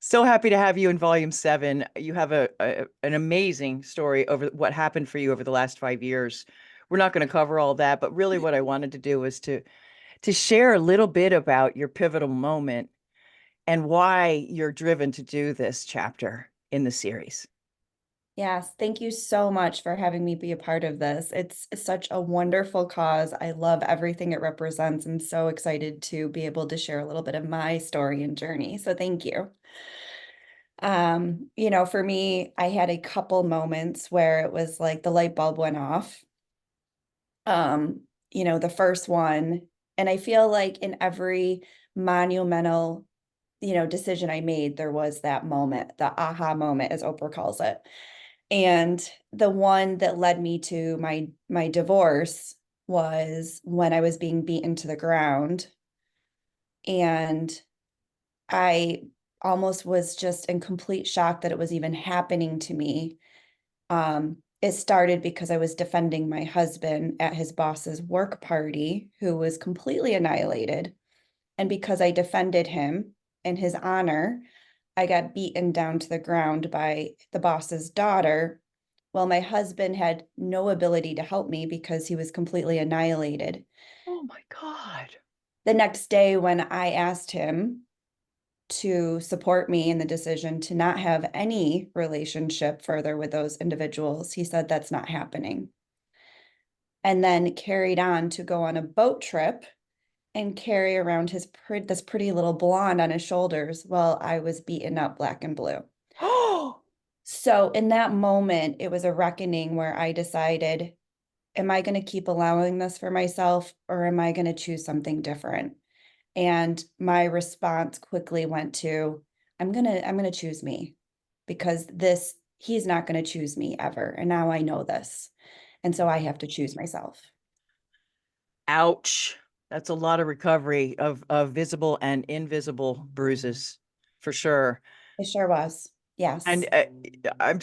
So happy to have you in volume 7. You have an amazing story over what happened for you over the last 5 years. We're not going to cover all that, but really what I wanted to do was to share a little bit about your pivotal moment and why you're driven to do this chapter in the series. Yes, thank you so much for having me be a part of this. It's such a wonderful cause. I love everything it represents. I'm so excited to be able to share a little bit of my story and journey. So thank you. For me, I had a couple moments where it was like the light bulb went off. The first one, and I feel like in every monumental, decision I made, there was that moment, the aha moment, as Oprah calls it. And the one that led me to my divorce was when I was being beaten to the ground. And I almost was just in complete shock that it was even happening to me. It started because I was defending my husband at his boss's work party, who was completely annihilated. And because I defended him in his honor, I got beaten down to the ground by the boss's daughter. Well, my husband had no ability to help me because he was completely annihilated. Oh my God. The next day, when I asked him to support me in the decision to not have any relationship further with those individuals, he said that's not happening. And then carried on to go on a boat trip and carry around this pretty little blonde on his shoulders while I was beaten up black and blue. Oh, So in that moment, it was a reckoning where I decided, am I going to keep allowing this for myself or am I going to choose something different? And my response quickly went to, I'm going to choose me because he's not going to choose me ever. And now I know this. And so I have to choose myself. ouch. That's a lot of recovery of visible and invisible bruises, for sure. It sure was. And Yes. I'm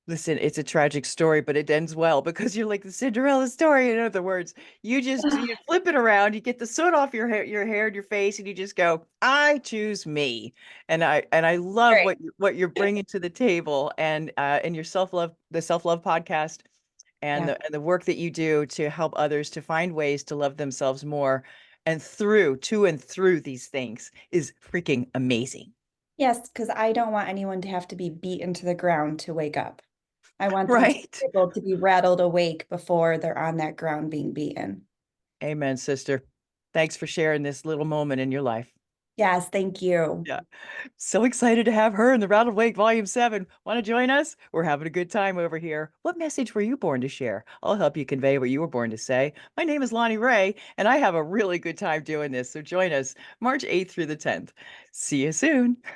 Listen, it's a tragic story, but it ends well because you're like the Cinderella story. In other words, you flip it around, you get the soot off your hair and your face, and you just go, "I choose me." And I love Great. what you're bringing to the table, and your self love podcast, and Yeah. the work that you do to help others to find ways to love themselves more, and through these things is freaking amazing. Yes, because I don't want anyone to have to be beaten to the ground to wake up. I want them to Right? be able to be rattled awake before they're on that ground being beaten. Amen, sister. Thanks for sharing this little moment in your life. Yes, thank you. Yeah. So excited to have her in the Rattled Awake Volume 7. Want to join us? We're having a good time over here. What message were you born to share? I'll help you convey what you were born to say. My name is Lonnie Ray, and I have a really good time doing this. So join us March 8th through the 10th. See you soon.